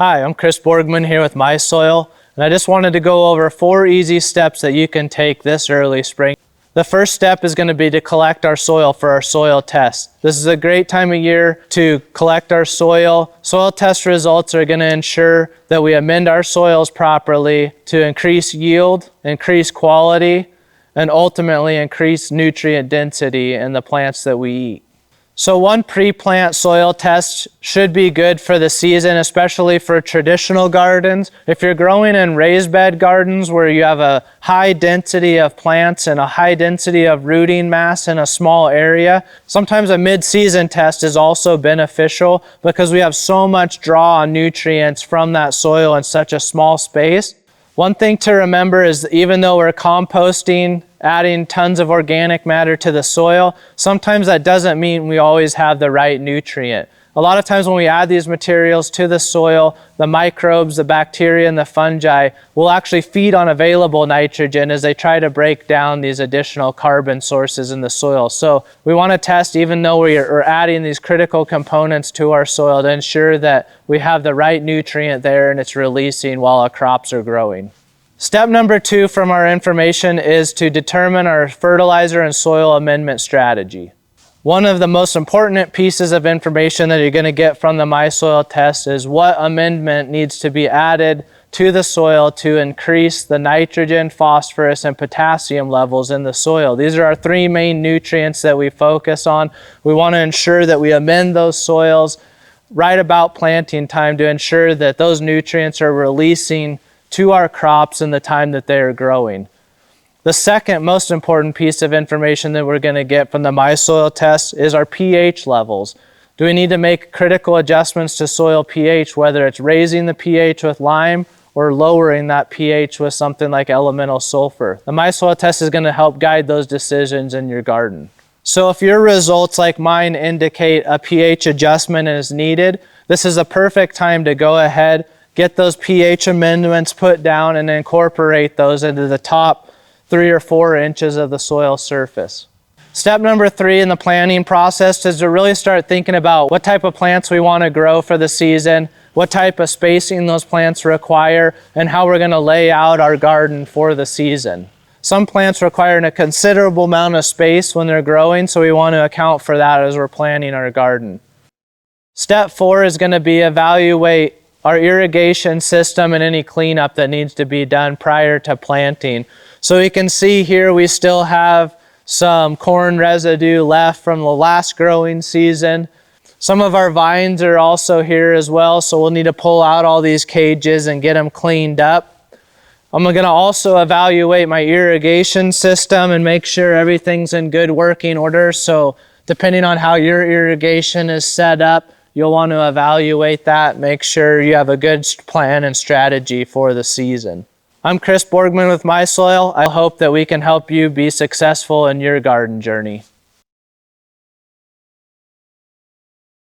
Hi, I'm Chris Borgman here with MySoil, and I just wanted to go over 4 easy steps that you can take this early spring. The first step is going to be to collect our soil for our soil test. This is a great time of year to collect our soil. Soil test results are going to ensure that we amend our soils properly to increase yield, increase quality, and ultimately increase nutrient density in the plants that we eat. So one pre-plant soil test should be good for the season, especially for traditional gardens. If you're growing in raised bed gardens where you have a high density of plants and a high density of rooting mass in a small area, sometimes a mid-season test is also beneficial because we have so much draw on nutrients from that soil in such a small space. One thing to remember is even though we're composting, adding tons of organic matter to the soil, sometimes that doesn't mean we always have the right nutrient. A lot of times when we add these materials to the soil, the microbes, the bacteria, and the fungi will actually feed on available nitrogen as they try to break down these additional carbon sources in the soil. So we want to test even though we're adding these critical components to our soil to ensure that we have the right nutrient there and it's releasing while our crops are growing. Step number 2 from our information is to determine our fertilizer and soil amendment strategy. One of the most important pieces of information that you're going to get from the MySoil test is what amendment needs to be added to the soil to increase the nitrogen, phosphorus, and potassium levels in the soil. These are our 3 main nutrients that we focus on. We want to ensure that we amend those soils right about planting time to ensure that those nutrients are releasing to our crops in the time that they are growing. The second most important piece of information that we're going to get from the MySoil test is our pH levels. Do we need to make critical adjustments to soil pH, whether it's raising the pH with lime or lowering that pH with something like elemental sulfur? The MySoil test is going to help guide those decisions in your garden. So if your results like mine indicate a pH adjustment is needed, this is a perfect time to go ahead, get those pH amendments put down and incorporate those into the top 3 or 4 inches of the soil surface. Step number 3 in the planning process is to really start thinking about what type of plants we want to grow for the season, what type of spacing those plants require, and how we're going to lay out our garden for the season. Some plants require a considerable amount of space when they're growing, so we want to account for that as we're planning our garden. Step 4 is going to be evaluate our irrigation system and any cleanup that needs to be done prior to planting. So you can see here we still have some corn residue left from the last growing season. Some of our vines are also here as well, so we'll need to pull out all these cages and get them cleaned up. I'm going to also evaluate my irrigation system and make sure everything's in good working order. So depending on how your irrigation is set up, you'll want to evaluate that, make sure you have a good plan and strategy for the season. I'm Chris Borgman with MySoil. I hope that we can help you be successful in your garden journey.